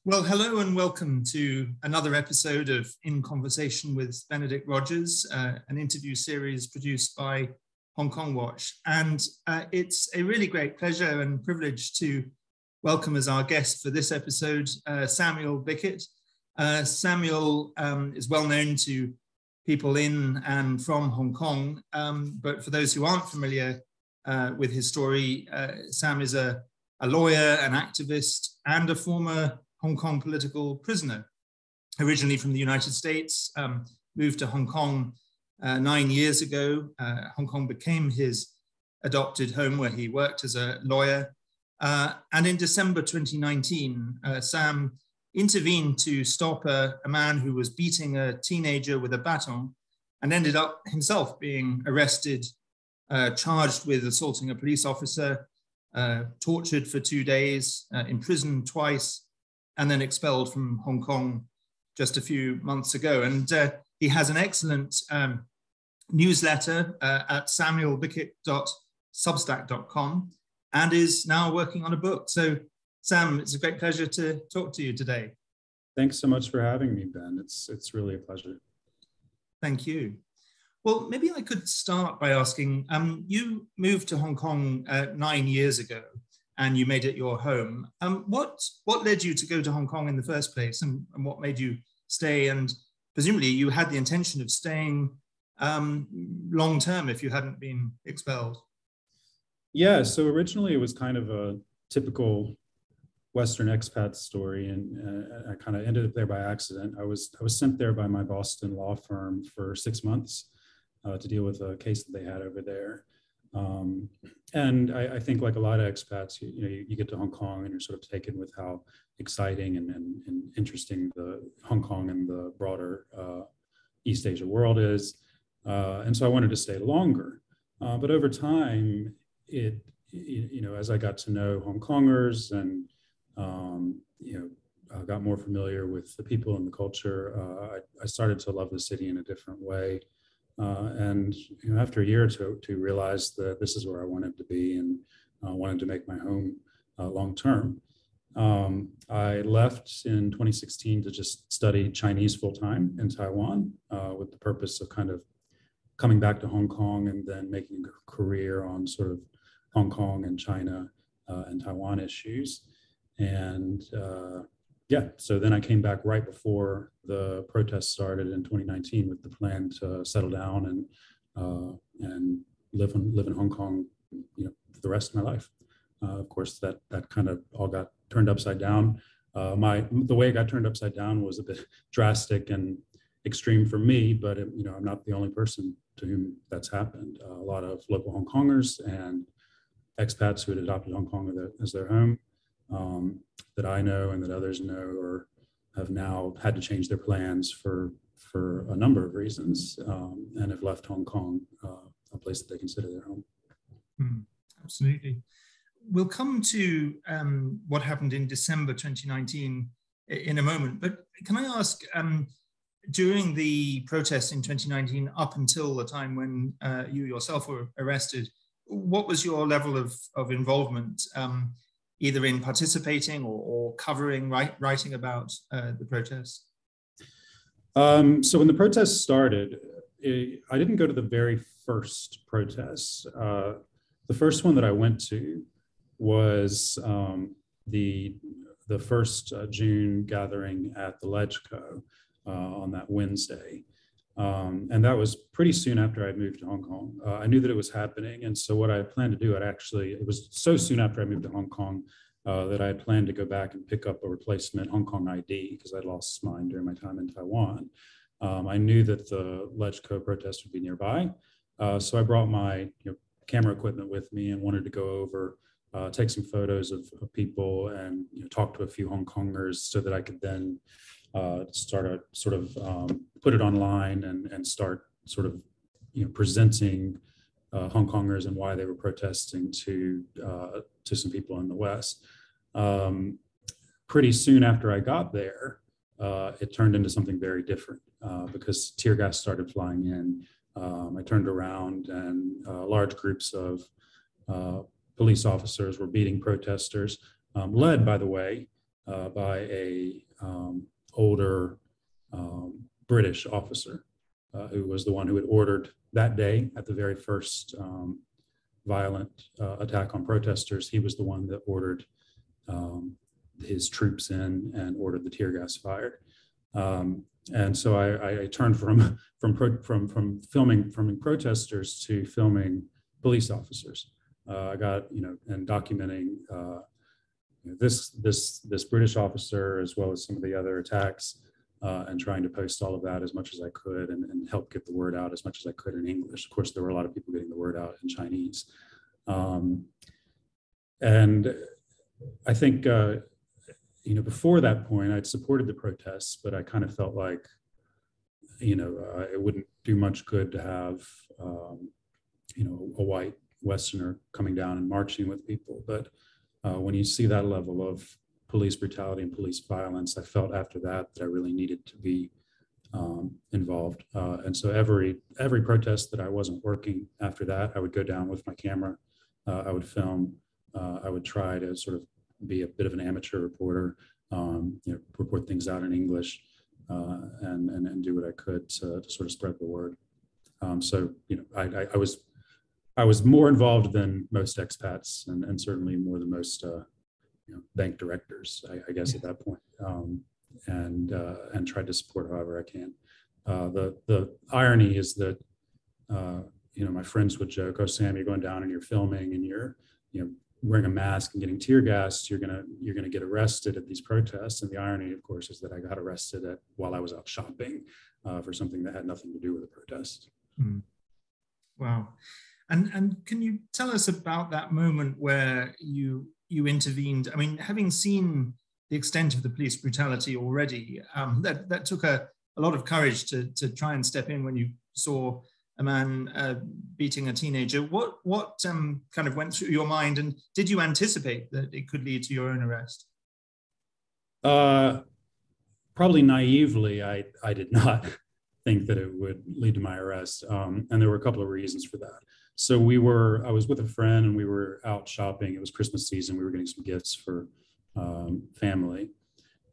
Well, hello and welcome to another episode of In Conversation with Benedict Rogers, an interview series produced by Hong Kong Watch. And it's a really great pleasure and privilege to welcome as our guest for this episode, Samuel Bickett. Samuel is well known to people in and from Hong Kong, but for those who aren't familiar with his story, Sam is a lawyer, an activist, and a former Hong Kong political prisoner, originally from the United States, moved to Hong Kong 9 years ago. Hong Kong became his adopted home where he worked as a lawyer. And in December 2019, Sam intervened to stop a man who was beating a teenager with a baton and ended up himself being arrested, charged with assaulting a police officer, tortured for 2 days, imprisoned twice, and then expelled from Hong Kong just a few months ago. And he has an excellent newsletter at samuelbickett.substack.com and is now working on a book. So Sam, it's a great pleasure to talk to you today. Thanks so much for having me, Ben. It's really a pleasure. Thank you. Well, maybe I could start by asking, you moved to Hong Kong 9 years ago, and you made it your home. What led you to go to Hong Kong in the first place, and what made you stay? And presumably you had the intention of staying long term if you hadn't been expelled. Yeah, so originally it was kind of a typical Western expat story, and I kind of ended up there by accident. I was sent there by my Boston law firm for 6 months to deal with a case that they had over there. And I think, like a lot of expats, you get to Hong Kong and you're sort of taken with how exciting and interesting the Hong Kong and the broader East Asia world is. And so I wanted to stay longer. But over time, as I got to know Hong Kongers and, I got more familiar with the people and the culture, I started to love the city in a different way. And after a year or two, realized that this is where I wanted to be and wanted to make my home long term. I left in 2016 to just study Chinese full time in Taiwan with the purpose of kind of coming back to Hong Kong and then making a career on sort of Hong Kong and China and Taiwan issues. And so then I came back right before the protests started in 2019 with the plan to settle down and live in Hong Kong, for the rest of my life. Of course, that kind of all got turned upside down. The way it got turned upside down was a bit drastic and extreme for me, but I'm not the only person to whom that's happened. A lot of local Hong Kongers and expats who had adopted Hong Kong as their home, that I know and that others know, or have now had to change their plans for a number of reasons, and have left Hong Kong a place that they consider their home. Absolutely. We'll come to what happened in December 2019 in a moment, but can I ask, during the protests in 2019, up until the time when you yourself were arrested, what was your level of involvement, either in participating or covering, writing about the protests? So when the protests started, I didn't go to the very first protests. The first one that I went to was the first June gathering at the LegCo on that Wednesday. And that was pretty soon after I moved to Hong Kong. I knew that it was happening. And so what I planned to do, it was so soon after I moved to Hong Kong that I had planned to go back and pick up a replacement Hong Kong ID because I'd lost mine during my time in Taiwan. I knew that the LegCo protest would be nearby. So I brought my camera equipment with me and wanted to go over, take some photos of people and talk to a few Hong Kongers so that I could then start put it online and start sort of presenting Hong Kongers and why they were protesting to some people in the West. Pretty soon after I got there, it turned into something very different because tear gas started flying in. I turned around and large groups of police officers were beating protesters, led, by the way, by a older British officer who was the one who had ordered that day at the very first violent attack on protesters. He was the one that ordered his troops in and ordered the tear gas fired. And so I turned from filming protesters to filming police officers. I got, and documenting this British officer as well as some of the other attacks, and trying to post all of that as much as I could and help get the word out as much as I could in English. Of course, there were a lot of people getting the word out in Chinese. And I think, before that point, I'd supported the protests, but I kind of felt like, it wouldn't do much good to have, a white Westerner coming down and marching with people. But when you see that level of police brutality and police violence, I felt after that I really needed to be involved. And so every protest that I wasn't working after that, I would go down with my camera, I would film, I would try to sort of be a bit of an amateur reporter, report things out in English, and do what I could to sort of spread the word. I was more involved than most expats, and certainly more than most bank directors, I guess, at that point, and tried to support however I can. The irony is that my friends would joke, "Oh, Sam, you're going down and you're filming and you're wearing a mask and getting tear gassed. You're gonna get arrested at these protests." And the irony, of course, is that I got arrested while I was out shopping for something that had nothing to do with the protest. Mm. Wow. And can you tell us about that moment where you intervened? I mean, having seen the extent of the police brutality already, that took a lot of courage to try and step in when you saw a man beating a teenager. What kind of went through your mind, and did you anticipate that it could lead to your own arrest? Probably naively, I did not think that it would lead to my arrest, and there were a couple of reasons for that. So I was with a friend and we were out shopping. It was Christmas season. We were getting some gifts for family,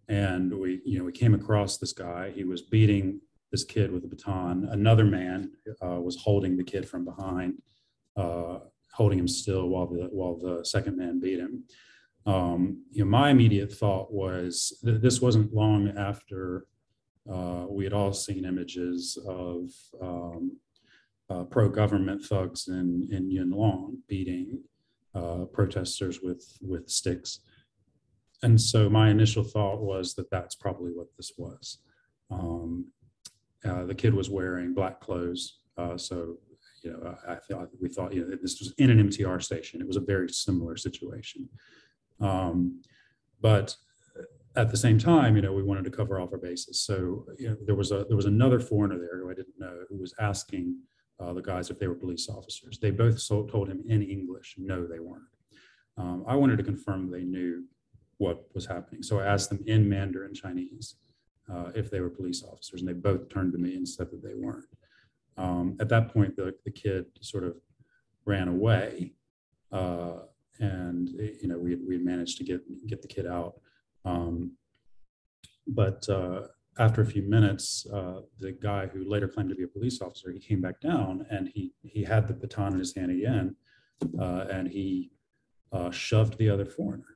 and we came across this guy. He was beating this kid with a baton. Another man was holding the kid from behind, holding him still while the second man beat him. My immediate thought was that this wasn't long after we had all seen images of pro-government thugs in Yunlong beating protesters with sticks. And so my initial thought was that that's probably what this was. The kid was wearing black clothes. So we thought this was in an MTR station. It was a very similar situation. But at the same time, we wanted to cover all of our bases. So there was another foreigner there who I didn't know, who was asking the guys if they were police officers. They both told him in English, no, they weren't. I wanted to confirm they knew what was happening. So I asked them in Mandarin Chinese if they were police officers, and they both turned to me and said that they weren't. At that point, the kid sort of ran away, and we had managed to get the kid out. But after a few minutes, the guy who later claimed to be a police officer, he came back down and he had the baton in his hand again, and he shoved the other foreigner.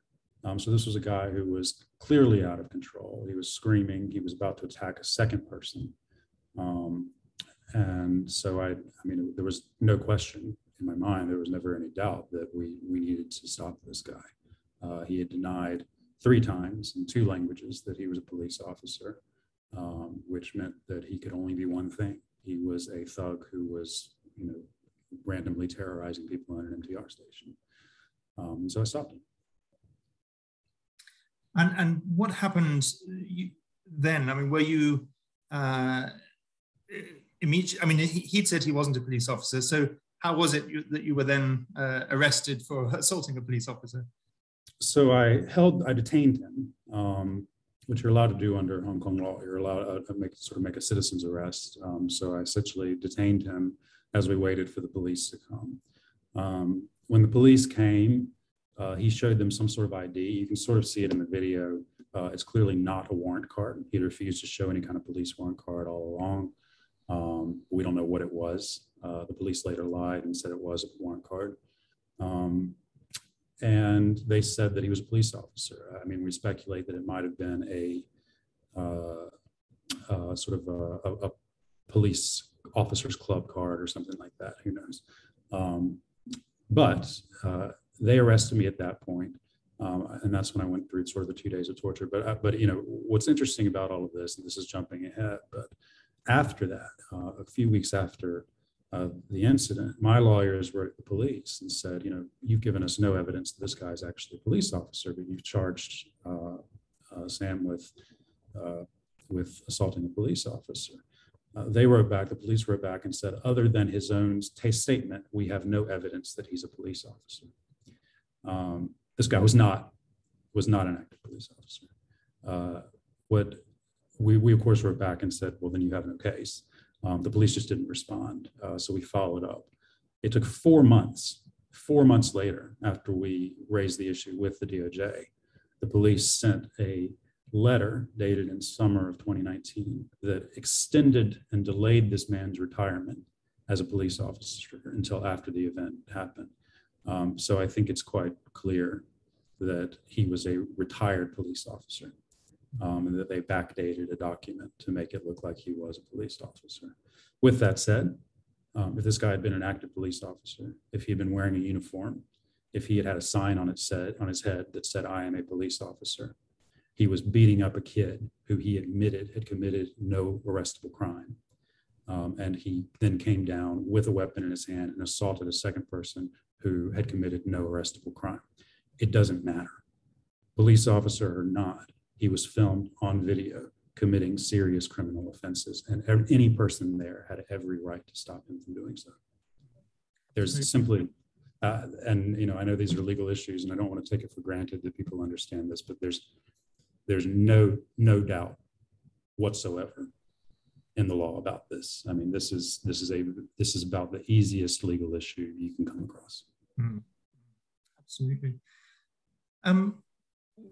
So this was a guy who was clearly out of control. He was screaming. He was about to attack a second person. And so there was no question in my mind. There was never any doubt that we needed to stop this guy. He had denied 3 times in 2 languages that he was a police officer, which meant that he could only be one thing. He was a thug who was, randomly terrorizing people in an MTR station. So I stopped him. And what happened then? I mean, were you immediately? I mean, he'd said he wasn't a police officer. So how was it that you were then arrested for assaulting a police officer? So I detained him, which you're allowed to do under Hong Kong law. You're allowed to make a citizen's arrest. So I essentially detained him as we waited for the police to come. When the police came, he showed them some sort of ID. You can sort of see it in the video. It's clearly not a warrant card. He refused to show any kind of police warrant card all along. We don't know what it was. The police later lied and said it was a warrant card. And they said that he was a police officer. I mean, we speculate that it might have been a sort of a police officers club card or something like that. Who knows? But they arrested me at that point. And that's when I went through sort of the 2 days of torture. But you know, what's interesting about all of this, and this is jumping ahead, but after that, a few weeks after the incident, my lawyers wrote the police and said, you know, you've given us no evidence that this guy's actually a police officer, but you've charged Sam with assaulting a police officer. They wrote back, the police wrote back and said, other than his own statement, we have no evidence that he's a police officer. This guy was not an active police officer. What we of course wrote back and said, well, then you have no case. The police just didn't respond. So we followed up. It took 4 months. 4 months later, after we raised the issue with the DOJ, the police sent a letter dated in summer of 2019 that extended and delayed this man's retirement as a police officer until after the event happened. So I think it's quite clear that he was a retired police officer, and that they backdated a document to make it look like he was a police officer. With that said, if this guy had been an active police officer, if he had been wearing a uniform, if he had had a sign on his head that said, I am a police officer, he was beating up a kid who he admitted had committed no arrestable crime. And he then came down with a weapon in his hand and assaulted a second person who had committed no arrestable crime. It doesn't matter. Police officer or not, he was filmed on video committing serious criminal offenses, and any person there had every right to stop him from doing so. There's simply, and you know, I know these are legal issues, and I don't want to take it for granted that people understand this, but there's no doubt whatsoever in the law about this. I mean, this is about the easiest legal issue you can come across. Absolutely.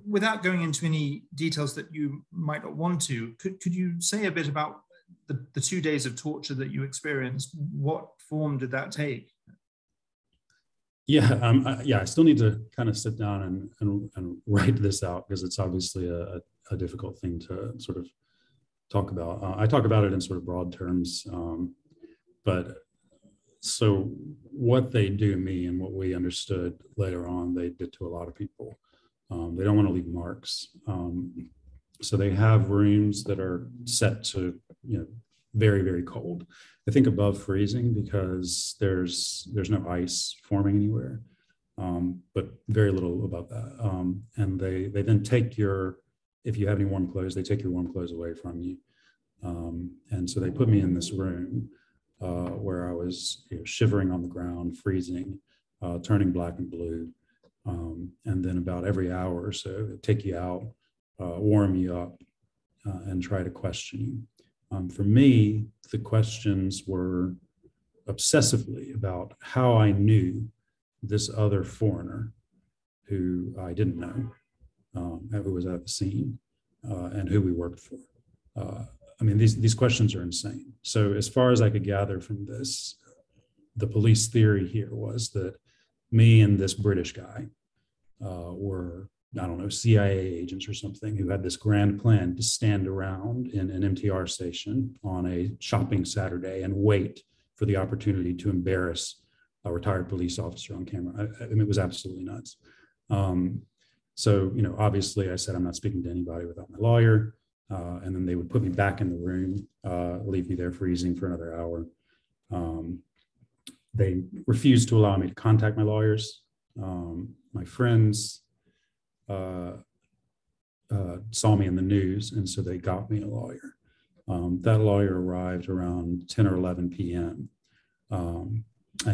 Without going into any details that you might not want to, could you say a bit about the 2 days of torture that you experienced? What form did that take? Yeah, I still need to kind of sit down and write this out, because it's obviously a difficult thing to sort of talk about. I talk about it in sort of broad terms, but so what they do to me and what we understood later on, they did to a lot of people. They don't want to leave marks. So they have rooms that are set to, you know, very, very cold. I think above freezing, because there's no ice forming anywhere, but very little above that. And they then take if you have any warm clothes, they take your warm clothes away from you. And so they put me in this room where I was, you know, shivering on the ground, freezing, turning black and blue. And then about every hour or so, they take you out, warm you up, and try to question you. For me, the questions were obsessively about how I knew this other foreigner who I didn't know, who was at the scene, and who we worked for. I mean, these questions are insane. So as far as I could gather from this, the police theory here was that me and this British guy were, I don't know, CIA agents or something, who had this grand plan to stand around in an MTR station on a shopping Saturday and wait for the opportunity to embarrass a retired police officer on camera. I mean, it was absolutely nuts. So, you know, obviously I said, I'm not speaking to anybody without my lawyer. And then they would put me back in the room, leave me there freezing for another hour. They refused to allow me to contact my lawyers. My friends saw me in the news, and so they got me a lawyer. That lawyer arrived around 10 or 11 p.m. And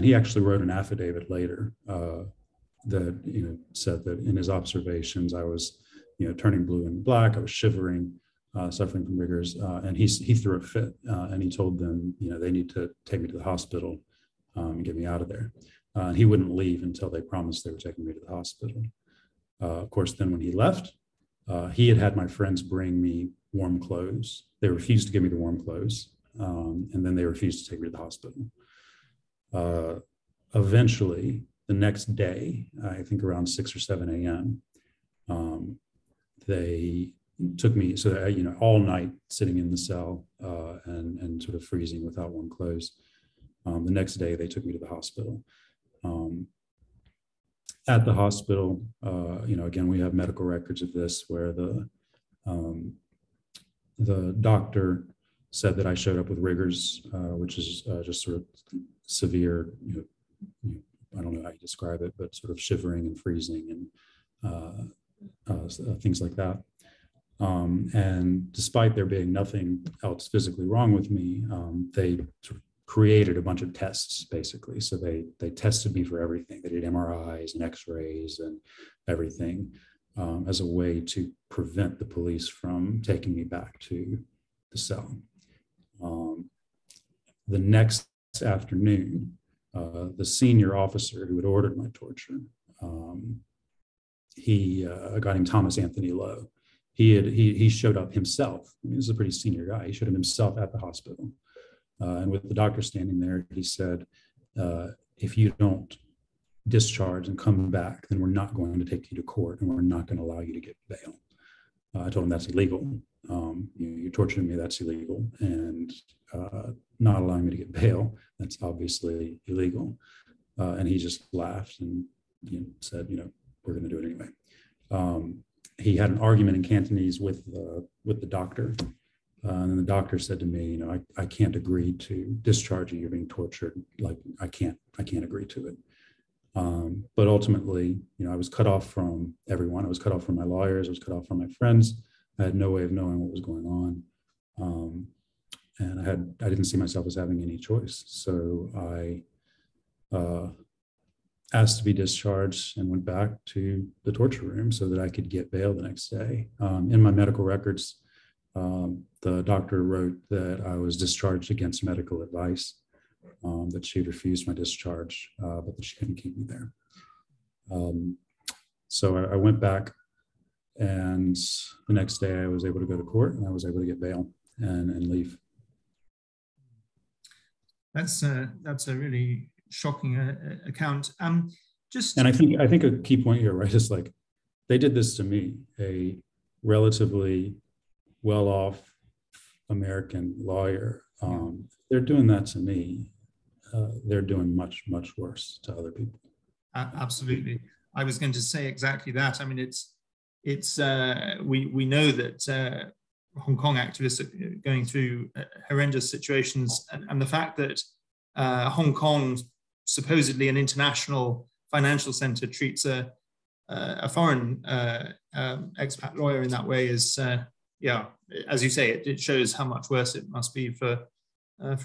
he actually wrote an affidavit later that, you know, said that in his observations, I was, you know, turning blue and black, I was shivering, suffering from rigors, and he threw a fit, and he told them, you know, they need to take me to the hospital and get me out of there. He wouldn't leave until they promised they were taking me to the hospital. Of course, then when he left, He had my friends bring me warm clothes. They refused to give me the warm clothes, and then they refused to take me to the hospital. Eventually, the next day, I think around 6 or 7 a.m., they took me, so that, all night sitting in the cell and sort of freezing without warm clothes. The next day, they took me to the hospital. At the hospital, again, we have medical records of this where the doctor said that I showed up with rigors, which is just sort of severe, I don't know how you describe it, but sort of shivering and freezing and things like that. And despite there being nothing else physically wrong with me, they sort of created a bunch of tests, basically. So they tested me for everything. They did MRIs and X-rays and everything as a way to prevent the police from taking me back to the cell. The next afternoon, the senior officer who had ordered my torture, a guy named Thomas Anthony Lowe, he showed up himself. I mean, this is a pretty senior guy. He showed up himself at the hospital. And with the doctor standing there, he said, if you don't discharge and come back, then we're not going to take you to court and we're not going to allow you to get bail. I told him that's illegal. You're torturing me, that's illegal. And not allowing me to get bail, that's obviously illegal. And he just laughed and said, we're going to do it anyway. He had an argument in Cantonese with the doctor. And then the doctor said to me, I can't agree to discharge you. You're being tortured. Like, I can't agree to it. But ultimately, I was cut off from everyone. I was cut off from my lawyers. I was cut off from my friends. I had no way of knowing what was going on. And I didn't see myself as having any choice. So I asked to be discharged and went back to the torture room so that I could get bail the next day. In my medical records, the doctor wrote that I was discharged against medical advice, that she refused my discharge, but that she couldn't keep me there. So I went back, and the next day I was able to go to court and I was able to get bail and leave. That's a really shocking account. And I think a key point here, right, is like they did this to me, a relatively well-off American lawyer. They're doing that to me. They're doing much, much worse to other people. Absolutely. I was going to say exactly that. I mean, we know that Hong Kong activists are going through horrendous situations, and the fact that Hong Kong, supposedly an international financial center, treats a foreign expat lawyer in that way is, as you say, it shows how much worse it must be for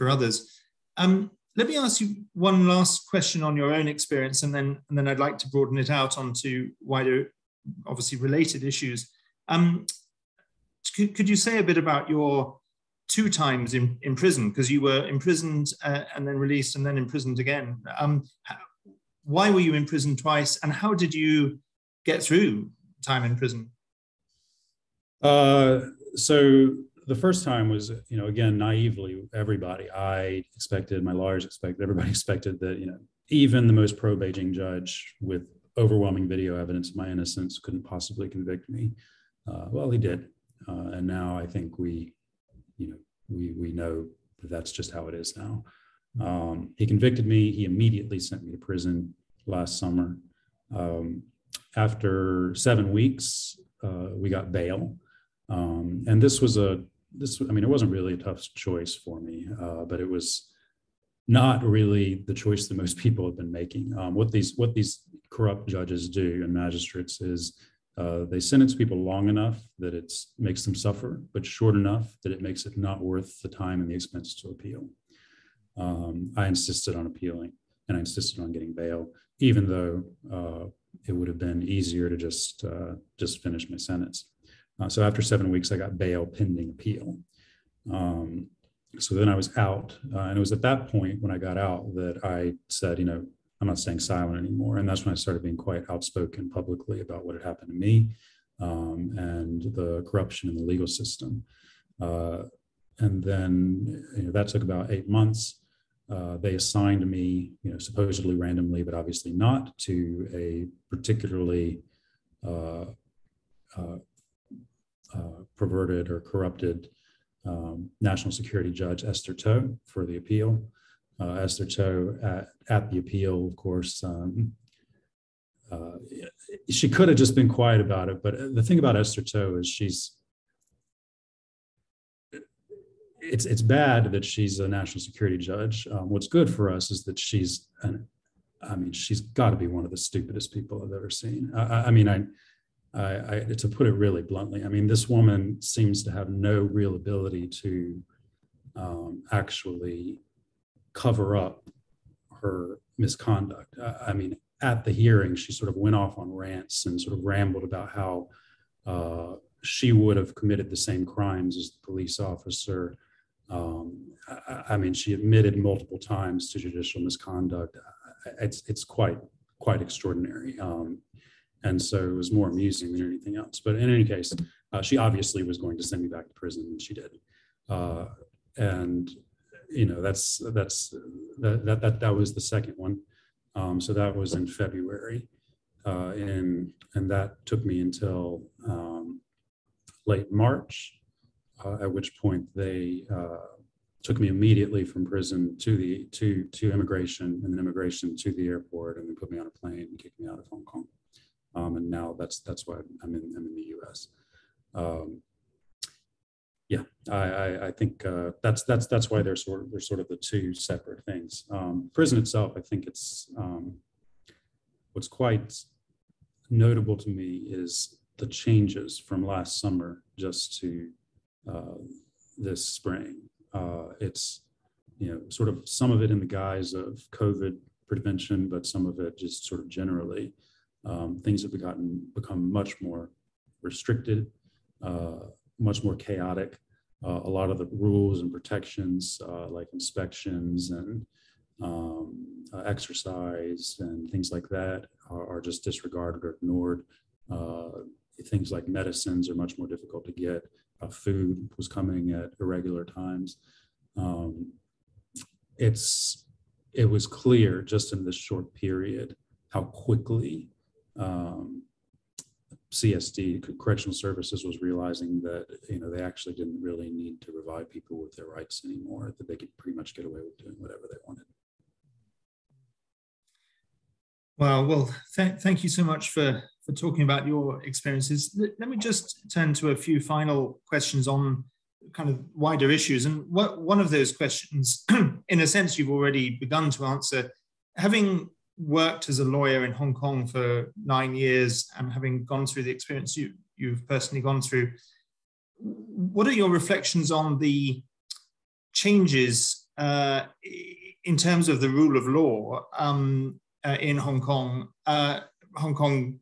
others. Let me ask you one last question on your own experience, and then I'd like to broaden it out onto wider, obviously related issues. Could you say a bit about your 2 times in prison? Because you were imprisoned and then released and then imprisoned again. Why were you imprisoned twice, and how did you get through time in prison? So the first time was, again, naively, everybody, I expected, my lawyers expected, everybody expected that, even the most pro-Beijing judge with overwhelming video evidence of my innocence couldn't possibly convict me. Well, he did. And now I think we know that that's just how it is now. He convicted me. He immediately sent me to prison last summer. After 7 weeks, we got bail. And it wasn't really a tough choice for me, but it was not really the choice that most people have been making. What these corrupt judges do and magistrates is they sentence people long enough that it makes them suffer, but short enough that it makes it not worth the time and the expense to appeal. I insisted on appealing, and I insisted on getting bail, even though it would have been easier to just finish my sentence. So after 7 weeks, I got bail pending appeal. So then I was out, and it was at that point when I got out that I said, I'm not staying silent anymore. And that's when I started being quite outspoken publicly about what had happened to me. and the corruption in the legal system. And then that took about 8 months. They assigned me, supposedly randomly, but obviously not, to a particularly perverted or corrupted national security judge, Esther Toe, for the appeal. Esther Toe, at the appeal, of course, she could have just been quiet about it. But the thing about Esther Toe is it's bad that she's a national security judge. What's good for us is that she's got to be one of the stupidest people I've ever seen. To put it really bluntly, this woman seems to have no real ability to actually cover up her misconduct. At the hearing, she sort of went off on rants and sort of rambled about how she would have committed the same crimes as the police officer. She admitted multiple times to judicial misconduct. It's quite extraordinary. And so it was more amusing than anything else. But in any case, she obviously was going to send me back to prison, and she did. That was the second one. So that was in February, and that took me until late March, at which point they took me immediately from prison to immigration, and then immigration to the airport, and then put me on a plane and kicked me out of Hong Kong. And now that's why I'm in the U.S. I think that's why they're sort of the two separate things. Prison itself, I think it's what's quite notable to me is the changes from last summer just to this spring. It's sort of some of it in the guise of COVID prevention, but some of it just sort of generally. Things have become much more restricted, much more chaotic. A lot of the rules and protections, like inspections and exercise and things like that, are just disregarded or ignored. Things like medicines are much more difficult to get. Food was coming at irregular times. It was clear just in this short period how quickly CSD, Correctional Services, was realizing that they actually didn't really need to provide people with their rights anymore, that they could pretty much get away with doing whatever they wanted. Well, thank you so much for talking about your experiences. Let me just turn to a few final questions on kind of wider issues. And one of those questions, in a sense, you've already begun to answer. Having worked as a lawyer in Hong Kong for 9 years and having gone through the experience you've personally gone through, what are your reflections on the changes in terms of the rule of law in Hong Kong? Hong Kong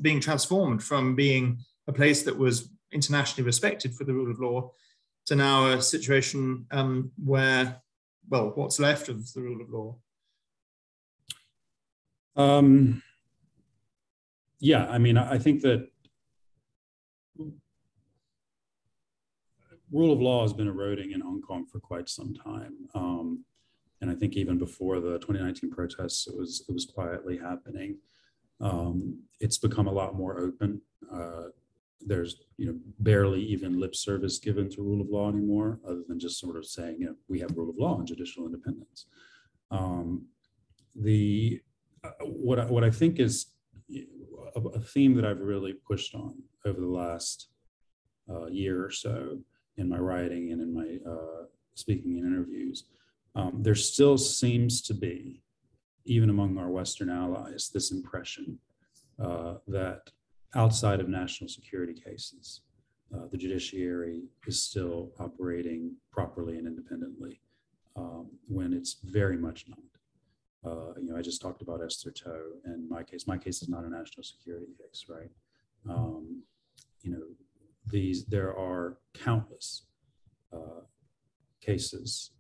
being transformed from being a place that was internationally respected for the rule of law to now a situation where, well, what's left of the rule of law? I think that rule of law has been eroding in Hong Kong for quite some time. And I think even before the 2019 protests, it was quietly happening. It's become a lot more open. There's barely even lip service given to rule of law anymore, other than just sort of saying, we have rule of law and judicial independence. What I think is a theme that I've really pushed on over the last year or so in my writing and in my speaking in interviews, there still seems to be, even among our Western allies, this impression that outside of national security cases, the judiciary is still operating properly and independently, when it's very much not. I just talked about Esther Toe and my case. My case is not a national security case, right? There are countless cases,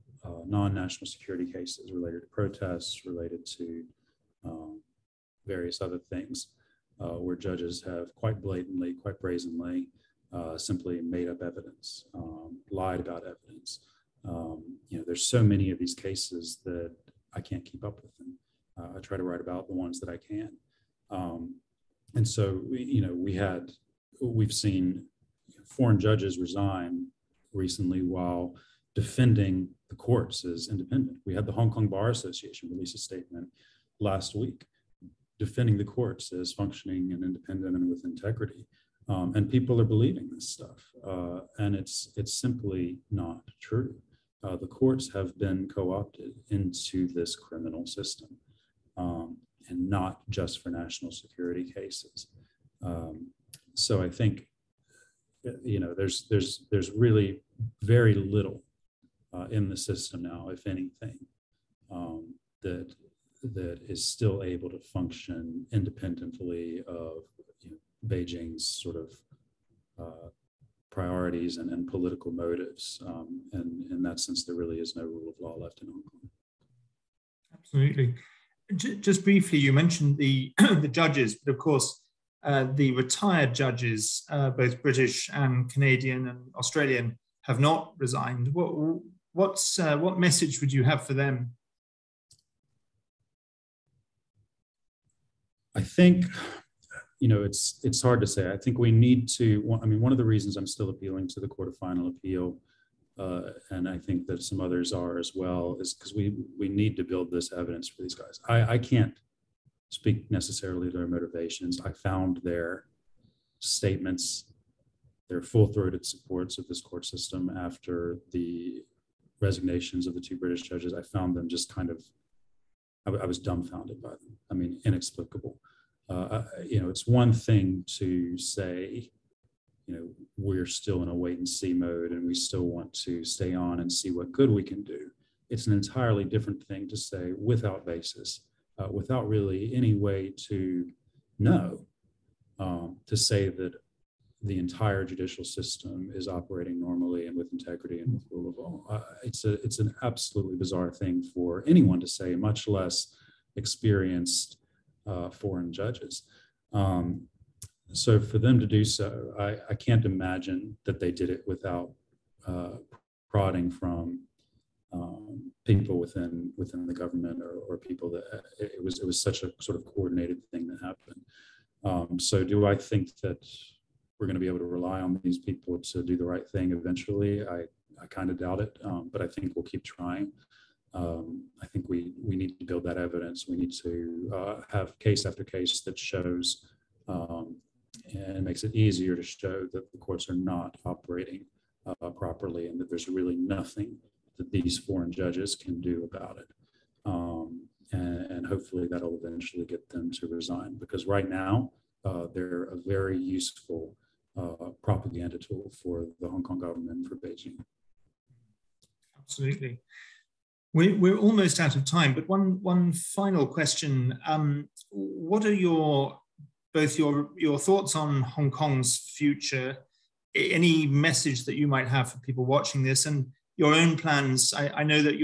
non-national security cases related to protests, related to various other things, where judges have quite blatantly, quite brazenly, simply made up evidence, lied about evidence. There's so many of these cases that I can't keep up with them. I try to write about the ones that I can. And so, we've seen foreign judges resign recently while defending the courts as independent. We had the Hong Kong Bar Association release a statement last week defending the courts as functioning and independent and with integrity. And people are believing this stuff. And it's simply not true. The courts have been co-opted into this criminal system, and not just for national security cases. So I think, there's really very little in the system now, if anything, that is still able to function independently of Beijing's sort of priorities and political motives. And in that sense, there really is no rule of law left in Hong Kong. Absolutely. Just briefly, you mentioned the the judges, but of course, the retired judges, both British and Canadian and Australian, have not resigned. What message would you have for them? I think, it's hard to say. I think we need to, one of the reasons I'm still appealing to the Court of Final Appeal, and I think that some others are as well, is because we need to build this evidence for these guys. I can't speak necessarily to their motivations. I found their statements, their full-throated supports of this court system after the resignations of the two British judges. I found them just kind of, I was dumbfounded by them. Inexplicable. It's one thing to say, we're still in a wait and see mode and we still want to stay on and see what good we can do. It's an entirely different thing to say without basis, without really any way to know, to say that the entire judicial system is operating normally and with integrity and with rule of law. It's an absolutely bizarre thing for anyone to say, much less experienced foreign judges. So for them to do so, I can't imagine that they did it without prodding from people within the government or people that it was such a sort of coordinated thing that happened. So do I think that we're going to be able to rely on these people to do the right thing eventually? I kind of doubt it, but I think we'll keep trying. I think we need to build that evidence. We need to have case after case that shows and makes it easier to show that the courts are not operating properly and that there's really nothing that these foreign judges can do about it. And hopefully that'll eventually get them to resign, because right now they're a very useful propaganda tool for the Hong Kong government and for Beijing. Absolutely. We're almost out of time, but one final question. What are both your thoughts on Hong Kong's future, any message that you might have for people watching this, and your own plans? I know that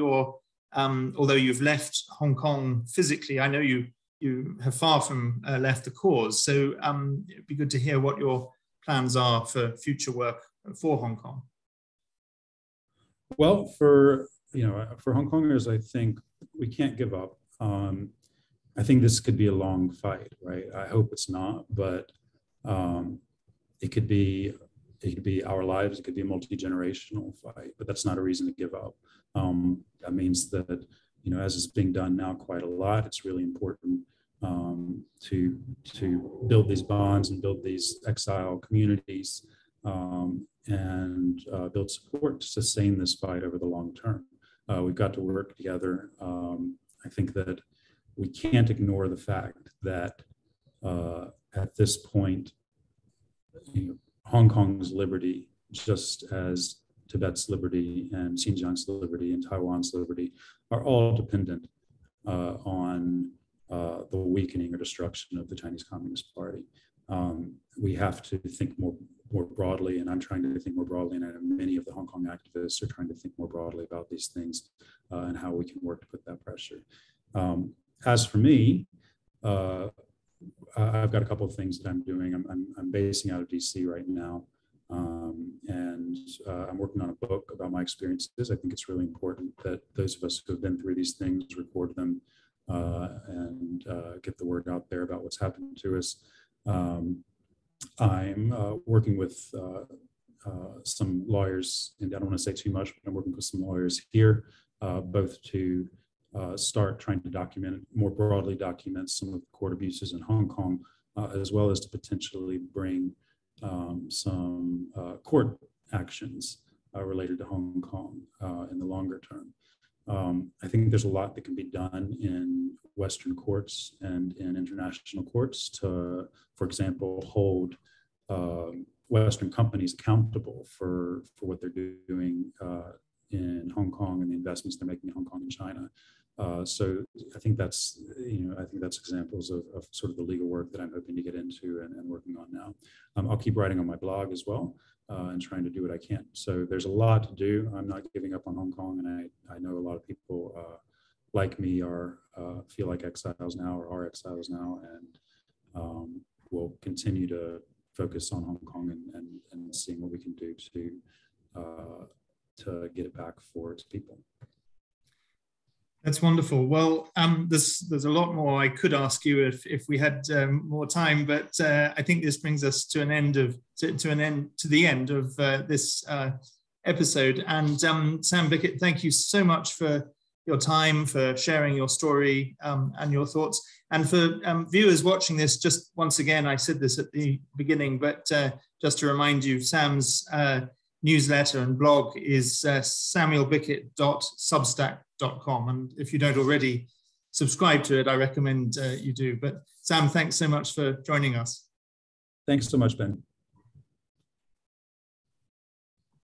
although you've left Hong Kong physically, I know you have far from left the cause. So it'd be good to hear what your plans are for future work for Hong Kong. Well, for Hong Kongers, I think we can't give up. I think this could be a long fight, right? I hope it's not, but it could be our lives. It could be a multi-generational fight, but that's not a reason to give up. That means that, as is being done now quite a lot, it's really important to build these bonds and build these exile communities and build support to sustain this fight over the long term. We've got to work together. I think that we can't ignore the fact that at this point, Hong Kong's liberty, just as Tibet's liberty and Xinjiang's liberty and Taiwan's liberty, are all dependent on the weakening or destruction of the Chinese Communist Party. We have to think more broadly, and I'm trying to think more broadly, and I know many of the Hong Kong activists are trying to think more broadly about these things and how we can work to put that pressure. As for me, I've got a couple of things that I'm doing. I'm basing out of DC right now, and I'm working on a book about my experiences. I think it's really important that those of us who have been through these things record them and get the word out there about what's happened to us. I'm working with some lawyers, and I don't want to say too much, but I'm working with some lawyers here, both to start trying to more broadly document some of the court abuses in Hong Kong, as well as to potentially bring some court actions related to Hong Kong in the longer term. I think there's a lot that can be done in Western courts and in international courts to, for example, hold Western companies accountable for what they're doing in Hong Kong and the investments they're making in Hong Kong and China. So I think that's examples of sort of the legal work that I'm hoping to get into and working on now. I'll keep writing on my blog as well and trying to do what I can. So there's a lot to do. I'm not giving up on Hong Kong, and I know a lot of people like me feel like exiles now or are exiles now, and will continue to focus on Hong Kong and seeing what we can do to get it back for its people. That's wonderful. Well, there's a lot more I could ask you if we had more time, but I think this brings us to the end of this episode. And Sam Bickett, thank you so much for your time, for sharing your story and your thoughts. And for viewers watching this, just once again, I said this at the beginning, but just to remind you, Sam's newsletter and blog is samuelbickett.substack.com. And if you don't already subscribe to it, I recommend you do. But Sam, thanks so much for joining us. Thanks so much, Ben.